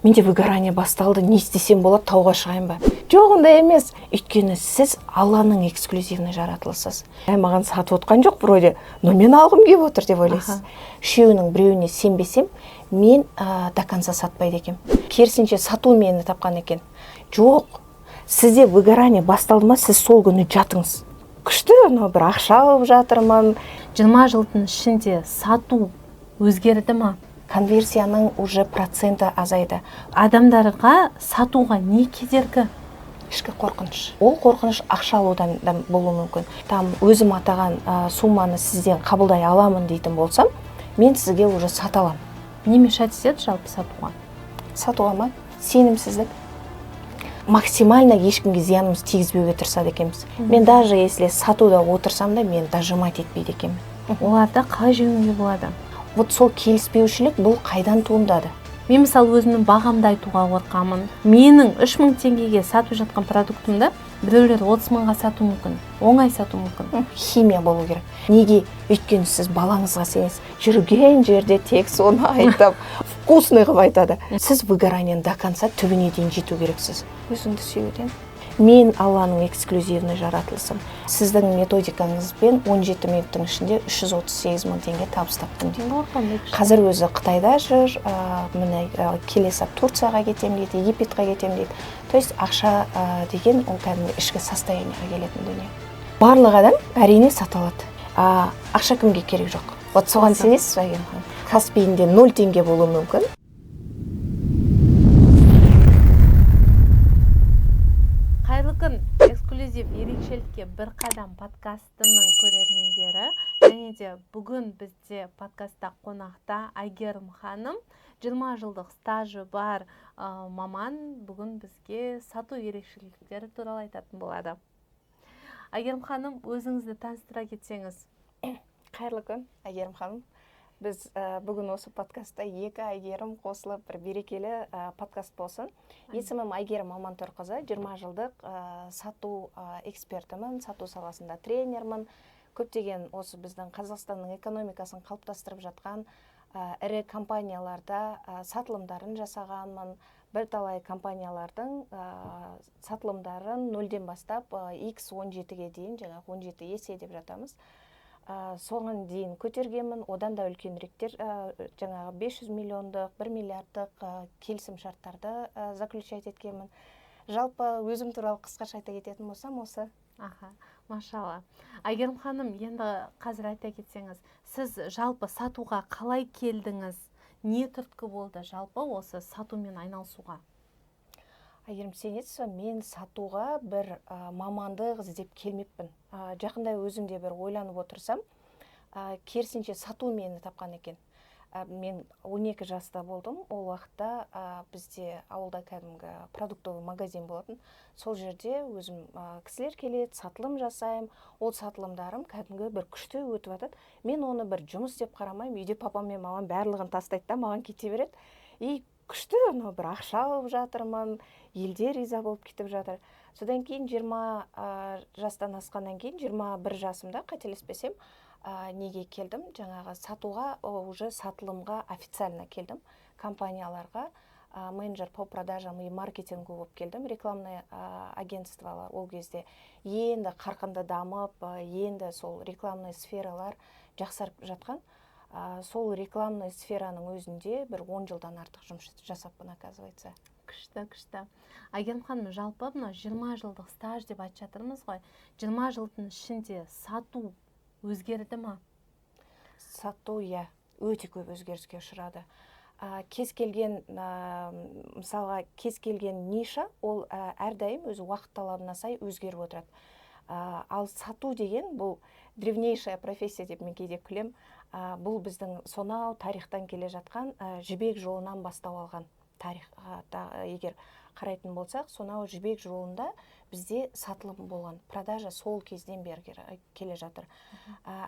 менде выгорание басталды, не істесем болады, тауға шығайын ба? Жоқ, ондай емес. Өйткені сіз Алланың эксклюзивный жаратылысыз. Маған сатып отқан жоқ вроде, но мен алғым келіп отыр деп ойлайсыз. Үшеуінің біреуіне сенбесем, мен до конца сатпайды екем. Керісінше сату мені тапқан екен. Жоқ, сізде выгорание басталды ма, сіз сол күні жатыңыз. Күшті, но бір ақша алып жатырмын. 20 жылдың ішінде сату өзгерді ма? Конверсияның уже проценті азайды. Адамдарға сатуға не кедергі? Ішкі қорқыныш. Ол қорқыныш ақша алудан да болуы мүмкін. Там өзім атаған сумманы сізден қабылдай аламын дейтін болсам, мен сізге уже сата аламын. Не мешает етеді жалпы сатуға? Сатуға ма? Сенімсіздік. Максимально ешкімге зиянымыз тигізбеуге тырысады екенбіз. Мен даже если сатуда отырсам да, мен дожимать етпейді екенмін. Оларда қалай жеңуге болады? Вот сол келіспеушілік бұл қайдан туындады? Мен мысалы өзімнің бағамды айтуға қорқамын. Менің 3000 теңгеге сатып жатқан продуктымды біреулер 30 мыңға сату мүмкін, оңай сату мүмкін. Химия болу керек. Неге? Өйткені сіз балаңызға сенесіз. Жүрген жерде тек соны айтып, вкусный қылып айтады. Сіз выгораниені до конца түбіне дейін жету керексіз. Өзіңді сүюден. Мен Алланың эксклюзивный жаратылысым. Сіздің методикаңызбен 17 минуттың ішінде 338 мың теңге табыс таптым дейді. Қазір өзі Қытайда жүр, міне келесі Турцияға кетем дейді, Египетке кетем дейді. То есть ақша деген ол кәдімгі ішкі состояниеға келетін дүние. Барлық адам әрине сата алады. Ақша кімге керек жоқ. Вот соған сенесіз бе? Каспиінде 0 теңге болуы мүмкін. Эксклюзив ерекшелікке бір қадам подкастының көрермендері, және де бүгін бізде подкастта қонақта Айгерім ханым, 20 жылдық стажы бар маман, бүгін бізге сату ерекшеліктері туралы айтатын болады. Айгерім ханым, өзіңізді таныстыра кетсеңіз. Қайырлы күн, Айгерім ханым. Біз бүгін осы подкастта екі Айгерім қосылып бір берекелі подкаст болсын. Есімім Айгерім Амантұрқызы, 20 жылдық сату экспертімін, сату саласында тренермін. Көптеген осы біздің Қазақстанның экономикасын қалыптастырып жатқан ірі компанияларда сатылымдарын жасағанмын. Бірталай компаниялардың сатылымдарын 0-ден бастап X17-ге дейін, жаңағы 17 есе деп жатамыз. Соған дейін көтергенмін, одан да үлкеніректер жаңағы 500 миллиондық, 1 миллиардтық келісім шарттарды заключать еткенмін. Жалпы өзім туралы қысқаша айта кететін болсам осы. Машалла. Айгерім ханым, енді қазір айта кетсеңіз, сіз жалпы сатуға қалай келдіңіз? Не түрткі болды жалпы осы сатумен айналысуға? Айгерім, сенесіз, мен сатуға бір мамандық іздеп келмеппін. Жақында өзімде бір ойланып отырсам, керісінше сату мені тапқан екен. Мен 12 жаста болдым, ол уақытта бізде ауылда кәдімгі продуктовый магазин болатын. Сол жерде өзім кісілер келеді, сатылым жасаймын, ол сатылымдарым кәдімгі бір күшті өтіп жатады. Мен оны бір жұмыс деп қарамаймын, үйде папам мен мамам барлығын тастайды да маған кете береді. И күшті, бір ақша алып жатырмын, елде риза болып кетіп жатыр. Содан кейін 20 жастан асқаннан кейін, 21 жасымда қателеспесем, неге келдім? Жаңағы сатуға, уже сатылымға официально келдім. Компанияларға менеджер по продажам и маркетингу болып келдім. Рекламный агентстволар ол кезде енді қарқынды дамып, енді сол рекламный сфералар жақсарып жатқан. Сол рекламный сфераның өзінде бір 10 жылдан артық жұмыс жасаппын, оказывается. Күшті. Айгерім ханым, жалпы 20 жылдық стаж деп айтып жатырмыз ғой. 20 жылдың ішінде сату өзгерді ма? Сату, өте көп өзгеріске ұшырады. Кез келген, мысалға, кез келген ниша, ол әрдайым өзі уақыт талабына сай өзгеріп отырады. Ал сату деген бұл древнейшая профессия деп мен кейде күлем. Бұл біздің сонау тарихтан келе жатқан жібек жолынан бастау алған тарих. Егер қарайтын болсақ, сонау жібек жолында бізде сатылым болған, продажа сол кезден бері келе жатыр.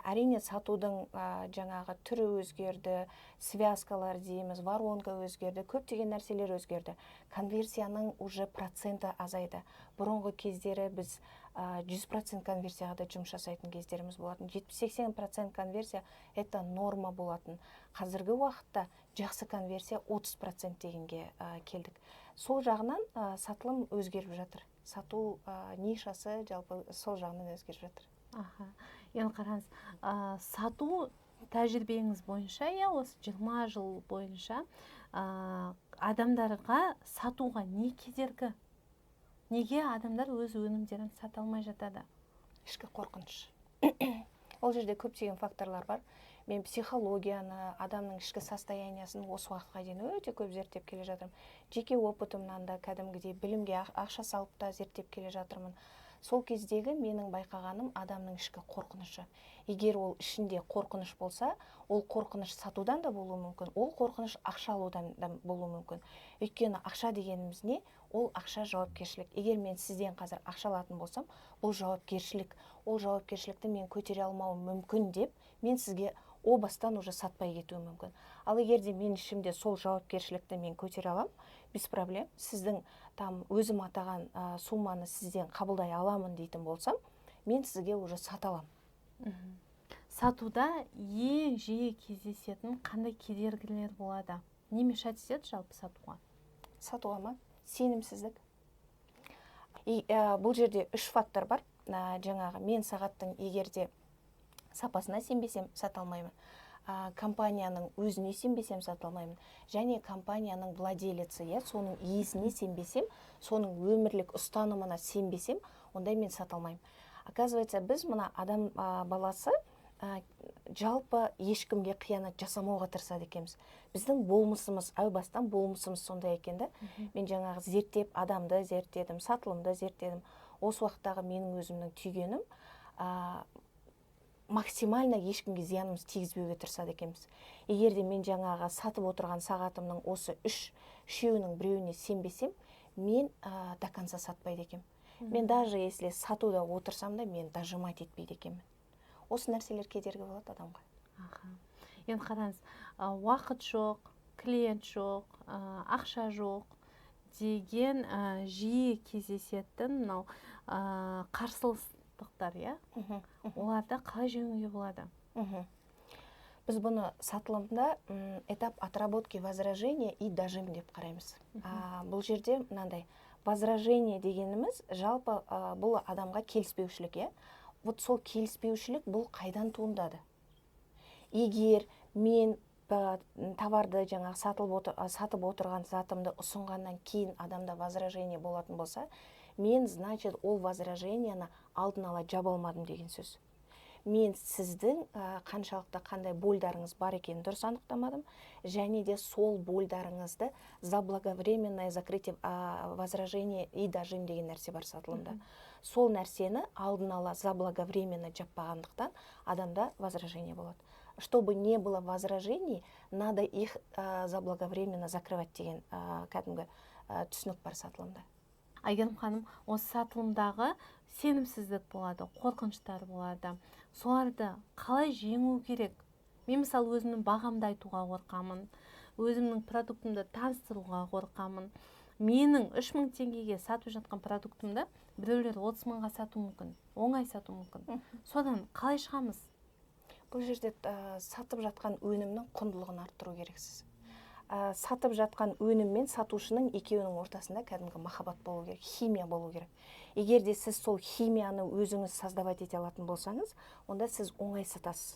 Әрине сатудың жаңағы түрі өзгерді, связкалар дейміз, воронка өзгерді, көптеген нәрселер өзгерді. Конверсияның уже проценті азайды. Бұрынғы кездері біз 100% конверсияға да жұмыс жасайтын кездеріміз болатын. 70-80% конверсия это норма болатын. Қазіргі уақытта жақсы конверсия 30% дегенге келдік. Сол жағынан сатылым өзгеріп жатыр. Сату нишасы жалпы сол жағынан өзгеріп жатыр. Енді қараңыз, сату тәжірибеңіз бойынша, осы 20 жыл бойынша адамдарға сатуға не кедергі? Неге адамдар өз өнімдерін сата алмай жатады? Ішкі қорқыныш. Ол жерде көптеген факторлар бар. Мен психологияны, адамның ішкі состояниясын осы уақытқа дейін өте көп зерттеп келе жатырмын. Жеке опытымнан да кәдімгідей білімге ақша салып та зерттеп келе жатырмын. Сол кездегі менің байқағаным адамның ішкі қорқынышы. Егер ол ішінде қорқыныш болса, ол қорқыныш сатудан да болуы мүмкін, ол қорқыныш ақша алудан да болуы мүмкін. Өйткені ақша дегеніміз не? Ол ақша жауапкершілік. Егер мен сізден қазір ақша алатын болсам, бұл жауапкершілік. Ол жауапкершілікті мен көтере алмауым мүмкін деп, мен сізге о бастан уже сатпай кетуім мүмкін. Ал егер де мен ішімде сол жауапкершілікті мен көтере алам, без проблем, сіздің өзім атаған сумманы сізден қабылдай аламын дейтін болсам, мен сізге уже сата алам. Сатуда ең жиі кездесетін қандай кедергілер болады? Не мешать етеді жалпы сатуға? Сатуға ма? Сенімсіздік. Бұл жерде 3 фактор бар. Жаңағы мен сағаттың егерде сапасына сенбесем, сата алмаймын. Компанияның өзіне сенбесем, сата алмаймын. Және компанияның владелицы, соның иесіне сенбесем, соның өмірлік ұстанымына сенбесем, ондай мен сата алмаймын. Оказывается, біз мына адам баласы жалпы ешкімге қиянат жасамауға тырысады екенбіз. Біздің болмысымыз, әу бастан болмысымыз сондай екенді. Мен жаңағы зерттеп, адамды зерттедім, сатылымды зерттедім. Осы уақыттағы менің өзімнің түйгенім, максимально ешкімге зиянымыз тигізбеуге тырысады екенбіз. Егер де мен жаңағы сатып отырған сағатымның осы үшеуінің біреуіне сенбесем, мен до конца сатпайды екенмін. Мен даже если сатуда отырсам да, мен дожимать етпейді екенмін. Осы нәрселер кедергі болады адамға. Енді қараңыз, уақыт жоқ, клиент жоқ, ақша жоқ деген жиі кездесетін мынау қарсылықтар, оларды қалай жеңуге болады? Біз бұны сатылымда этап отработки возражения и дожим деп қараймыз. Бұл жерде мынандай возражение дегеніміз жалпы бұл адамға келіспеушілік, Вот сол келіспеушілік бұл қайдан туындады? Егер мен товарды жаңағы сатып отырған затымды ұсынғаннан кейін адамда возражение болатын болса, мен, значит, ол возражениені алдын ала жаба алмадым деген сөз. Мен сіздің қаншалықты қандай больдарыңыз бар екенін дұрыс анықтамадым, және де сол больдарыңызды заблаговременное закрытие возражение и дожим деген нәрсе бар сатылымда. Сол нәрсені алдын ала заблаговременно жаппағандықтан адамда возражение болады. Чтобы не было возражений, надо их заблаговременно закрывать деген кәдімгі түсінік бар сатылымда. Айгерім ханым, осы сатылымдағы сенімсіздік болады, қорқыныштар болады. Соларды қалай жеңу керек? Мен мысалы өзімнің бағамды айтуға қорқамын, өзімнің продуктымды таныстыруға қорқамын. Менің 3000 теңгеге сатып жатқан продуктымды біреулер 30 мыңға сату мүмкін, оңай сату мүмкін. Содан қалай шығамыз? Бұл жерде сатып жатқан өнімнің құндылығын арттыру керексіз. Сатып жатқан өнім мен сатушының екеуінің ортасында кәдімгі махаббат болу керек, химия болу керек. Егер де сіз сол химияны өзіңіз создавать ете алатын болсаңыз, онда сіз оңай сатасыз.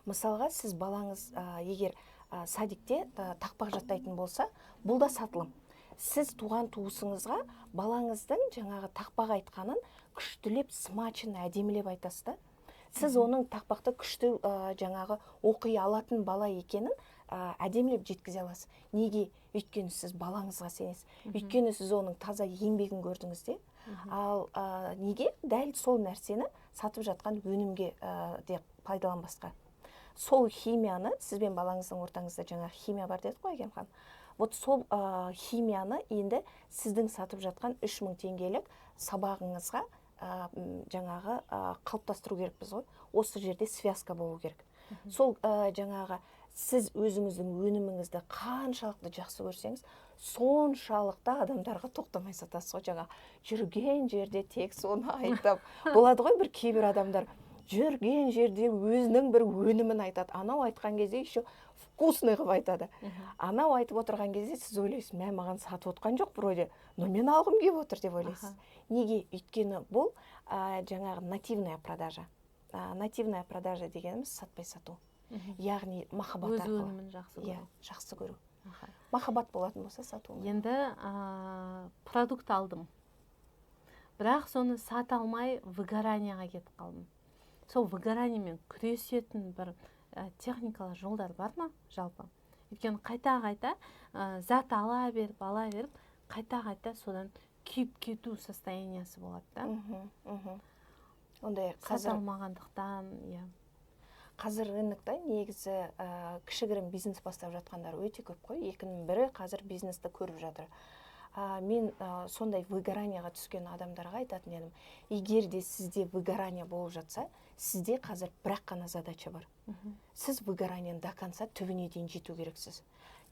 Мысалға, сіз балаңыз егер садикте тақпақ жаттайтын болса, бұл да сатылым. Сіз туған туысыңызға балаңыздың жаңағы тақпақ айтқанын күштілеп, смачын әдемілеп айтасыз да. Сіз оның тақпақты күшті жаңағы оқи алатын бала екенін әдемілеп жеткізе аласыз. Неге? Өйткені сіз балаңызға сенесіз. Өйткені сіз оның таза еңбегін көрдіңіз де. Ал неге? Дәл сол нәрсені сатып жатқан өнімге де пайдаланбасқа. Сол химияны, сізбен балаңыздың ортаңызда жаңағы химия бар дедік қой, Айгерім ханым. вот сол химияны енді сіздің сатып жатқан 3000 теңгелік сабағыңызға жаңағы қалыптастыру керекпіз ғой. Осы жерде связка болу керек. Сол жаңағы сіз өзіңіздің өніміңізді қаншалықты жақсы көрсеңіз, соншалықты адамдарға тоқтамай сатасыз ғой. Жаңа жүрген жерде тек соны айтып, болады ғой бір кейбір адамдар жүрген жерде өзінің бір өнімін айтады. Анау айтқан кезде еще вкусный қылып айтады. Анау айтып отырған кезде сіз ойлайсыз, мә маған сатып отқан жоқ вроде, но мен алғым келіп отыр деп ойлайсыз. Неге? Өйткені бұл жаңағы нативная продажа. Нативная продажа дегеніміз сатпай сату. Яғни махаббат өз арқылы. өнімін жақсы көру. Жақсы көру. Махаббат болатын болса сату. Енді продукт алдым. Бірақ соны сата алмай выгоранияға кетіп қалдым. Сол выгораниемен күресетін бір техникалар, жолдар бар ма жалпы? Өйткені қайта-қайта зат ала беріп, қайта-қайта содан күйіп кету состояниясы болады да. Ондай сата алмағандықтан, Қазір рынокта негізі кішігірім бизнес бастап жатқандар өте көп қой. Екінің бірі қазір бизнесті көріп жатыр. Мен сондай выгоранияға түскен адамдарға айтатын едім. Егер де сізде выгорание болып жатса, сізде қазір бірақ қана задача бар. Сіз выгоранияны до конца түбіне дейін жету керексіз.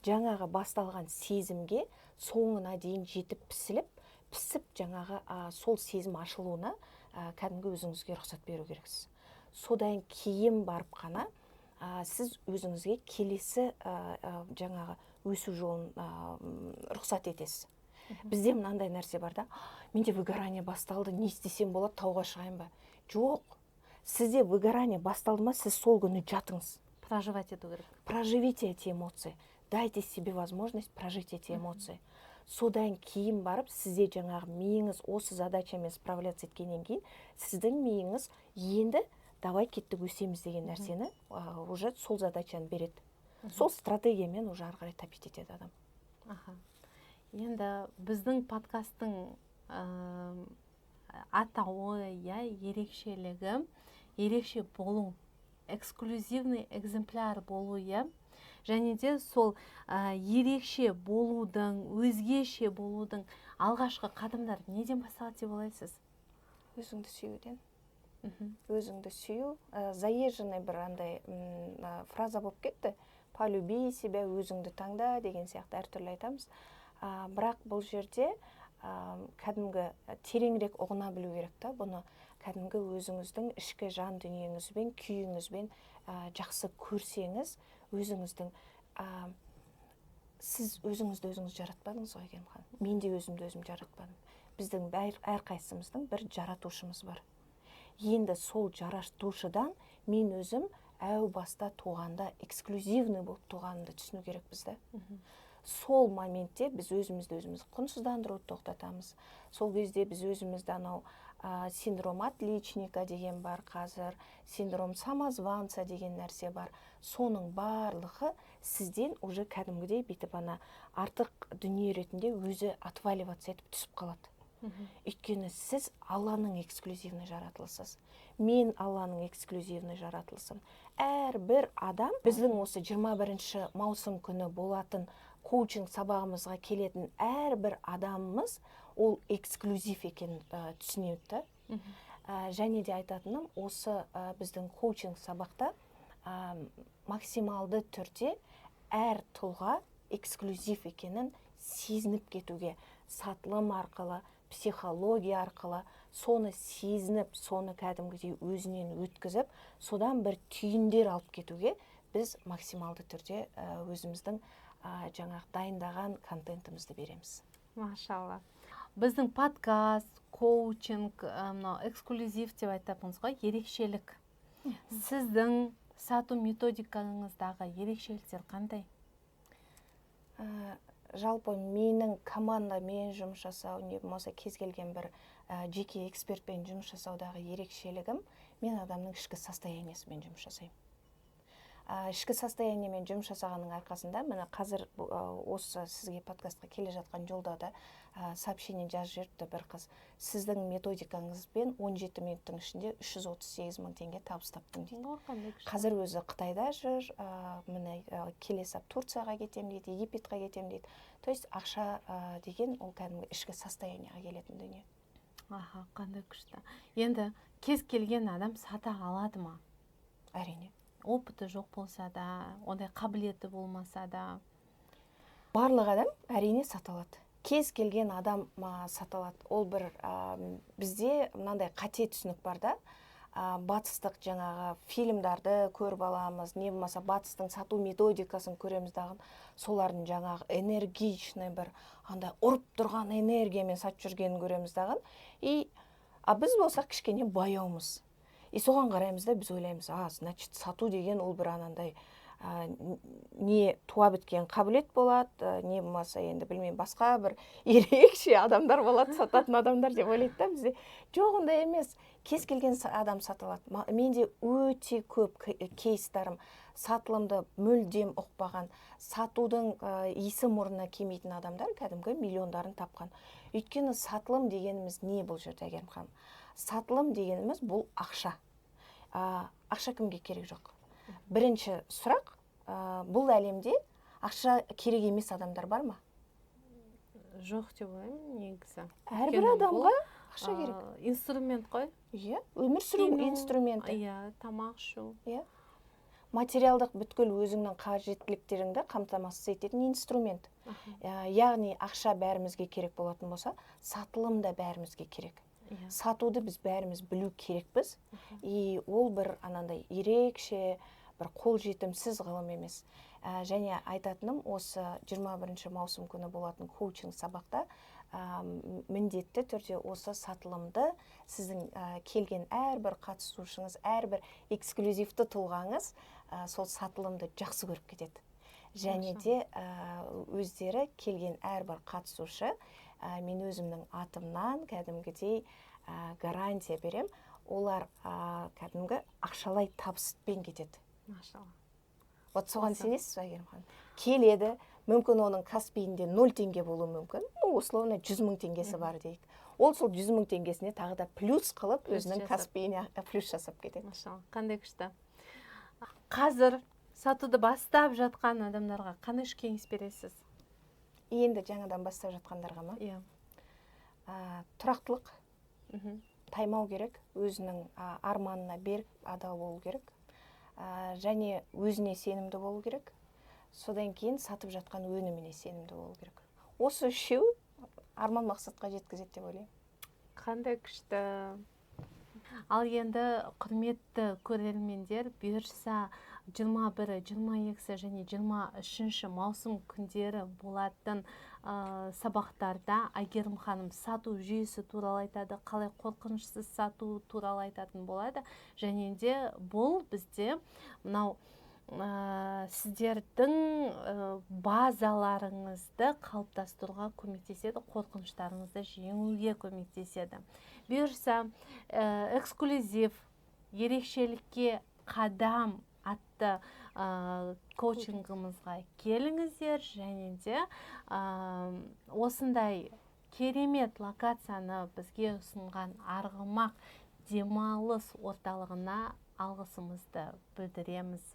Жаңағы басталған сезімге соңына дейін жетіп пісіп жаңағы сол сезім ашылуына кәдімгі өзіңізге рұқсат беру керексіз. Содан кейін барып қана сіз өзіңізге келесі жаңағы өсу жолын рұқсат етесіз. Бізде мынандай нәрсе бар да, менде выгорание басталды, не істесем болады, тауға шығайын ба? Жоқ. Сізде выгорание басталды ма, сіз сол күні жатыңыз. Проживать ету керек. Проживите эти эмоции. Дайте себе возможность прожить эти эмоции. Содан кейін барып, сізде жаңағы миыңыз осы задачамен справляться еткеннен кейін, сіздің миыңыз енді давай кеттік өсеміз деген нәрсені уже сол задачаны береді. Сол стратегиямен уже ары қарай тапить етеді адам. Енді біздің подкасттың атауы, ерекшелігі, ерекше болу, эксклюзивный экземпляр болу, және де сол ерекше болудың, өзгеше болудың алғашқы қадамдар неден басталады деп ойлайсыз? Өзіңді сүюден. Өзіңді сүю. Заезженный бір андай фраза болып кетті. Полюби себя, өзіңді таңда деген сияқты әртүрлі айтамыз. Бірақ бұл жерде кәдімгі тереңірек ұғына білу керек та, бұны кәдімгі өзіңіздің ішкі жан дүниеңізбен, күйіңізбен жақсы көрсеңіз, өзіңіздің сіз өзіңізді өзіңіз жаратпадыңыз ғой, Әйгерім ханым. Мен де өзімді өзім жаратпадым. Біздің әрқайсымыздың бір жаратушымыз бар. Енді сол жаратушыдан мен өзім әу баста туғанда эксклюзивный болып туғанымды түсіну керекпіз да. Сол моментте біз өзімізді өзіміз құнсыздандыруды тоқтатамыз. Сол кезде біз өзімізді анау синдром отличника деген бар қазір, синдром самозванца деген нәрсе бар. Соның барлығы сізден уже кәдімгідей бүйтіп артық дүние ретінде өзі отваливаться етіп түсіп қалады. Өйткені сіз Алланың эксклюзивный жаратылысыз. Мен Алланың эксклюзивный жаратылысым. Әрбір адам біздің осы 21 маусым күні болатын коучинг сабағымызға келетін әрбір адамымыз ол эксклюзив екенін түсінеді. Және де айтатыным, осы біздің коучинг сабақта максималды түрде әр тұлға эксклюзив екенін сезініп кетуге, сатылым арқылы, психология арқылы соны сезініп, соны кәдімгідей өзінен өткізіп, содан бір түйіндер алып кетуге біз максималды түрде өзіміздің жаңағы дайындаған контентімізді береміз. Машалла. Біздің подкаст, коучинг, эксклюзив деп айтатынымыз ғой, ерекшелік. Сіздің сату методикаңыздағы ерекшеліктер қандай? Жалпы менің командамен жұмыс жасау, не болмаса кез келген бір жеке экспертпен жұмыс жасаудағы ерекшелігім, мен адамның ішкі состояниясымен жұмыс жасаймын. ішкі состояниемен жұмыс жасағанның арқасында міне қазір осы сізге подкастқа келе жатқан жолда да сообщение жазып жіберіпті бір қыз. Сіздің методикаңызбен 17 минуттың ішінде 338 мың теңге табыс таптым дейді. Қазір өзі Қытайда жүр, міне келесі Турцияға кетем дейді, Египетқа кетем дейді. То есть ақша деген ол кәдімгі ішкі состояниеға келетін дүние. Аха, қандай күшті. Енді кез келген адам сата алады ма? Әрине. Опыты жоқ болса да, ондай қабілеті болмаса да. Барлық адам әрине сата алады. Кез келген адам сата алады. Ол бір бізде мынандай қате түсінік бар да. Батыстық жаңағы фильмдарды көріп аламыз, не болмаса батыстың сату методикасын көреміз дағы, солардың жаңағы энергичный бір андай ұрып тұрған энергиямен сатып жүргенін көреміз дағы. Біз болсақ кішкене баяумыз. Соған қараймыз да біз ойлаймыз, значит, сату деген ол бір анандай не туа біткен қабілет болады, не болмаса енді білмеймін, басқа бір ерекше адамдар болады, сататын адамдар деп ойлайды да бізде. Жоқ, ондай емес. Кез келген адам сата алады. Менде өте көп кейстарым сатылымды мүлдем ұқпаған, сатудың иісі мұрнына келмейтін адамдар кәдімгі миллиондарын тапқан. Өйткені сатылым дегеніміз не бұл жерде, Әйгерім ханым? Сатылым дегеніміз бұл ақша. Ақша кімге керек жоқ? Бірінші сұрақ, бұл әлемде ақша керек емес адамдар бар ма? Жоқ деп ойлаймын, негізі. Әрбір адамға ақша керек. Инструмент қой. Иә, өмір сүру инструменті. Иә, тамақ ішу. Иә. Материалдық бүткіл өзіңнің қажеттіліктеріңді қамтамасыз ететін инструмент. Яғни ақша бәрімізге керек болатын болса, сатылым да бәрімізге керек. Сатуды біз бәріміз білу керекпіз. Ол бір анандай ерекше, бір қол жетімсіз ғылым емес. Және айтатыным осы 21 маусым күні болатын коучинг сабақта міндетті түрде осы сатылымды сіздің келген әрбір қатысушыңыз, әрбір эксклюзивті тұлғаңыз сол сатылымды жақсы көріп кетеді. Және де өздері келген әрбір қатысушы мен өзімнің атымнан кәдімгідей гарантия берем, олар кәдімгі ақшалай табыспен кетеді. Машалла. Вот соған сенесіз бе, Әйгерім ханым? Келеді, мүмкін оның каспиінде 0 теңге болуы мүмкін, условно 100 мың теңгесі бар дейік. Ол сол 100 мың теңгесіне тағы да плюс қылып, өзінің каспиіне плюс жасап кетеді. Машалла, қандай күшті. Қазір сатуды бастап жатқан адамдарға қандай кеңес бересіз? Енді жаңадан бастап жатқандарға ма? Иә. Тұрақтылық, таймау керек, өзінің арманына берік адал болу керек, және өзіне сенімді болу керек. Содан кейін сатып жатқан өніміне сенімді болу керек. Осы үшеу арман мақсатқа жеткізеді деп ойлаймын. Қандай күшті. Ал енді құрметті көрермендер, бұйырса 21, 22 және 23 маусым күндері болатын сабақтарда Әйгерім ханым сату жүйесі туралы айтады, қалай қорқынышсыз сату туралы айтатын болады. Және де бұл бізде мынау сіздердің базаларыңызды қалыптастыруға көмектеседі, қорқыныштарыңызды жеңуге көмектеседі. Бұйырса эксклюзив ерекшелікке қадам атты коучингімізға келіңіздер, және де осындай керемет локацияны бізге ұсынған Арғымақ демалыс орталығына алғысымызды білдіреміз.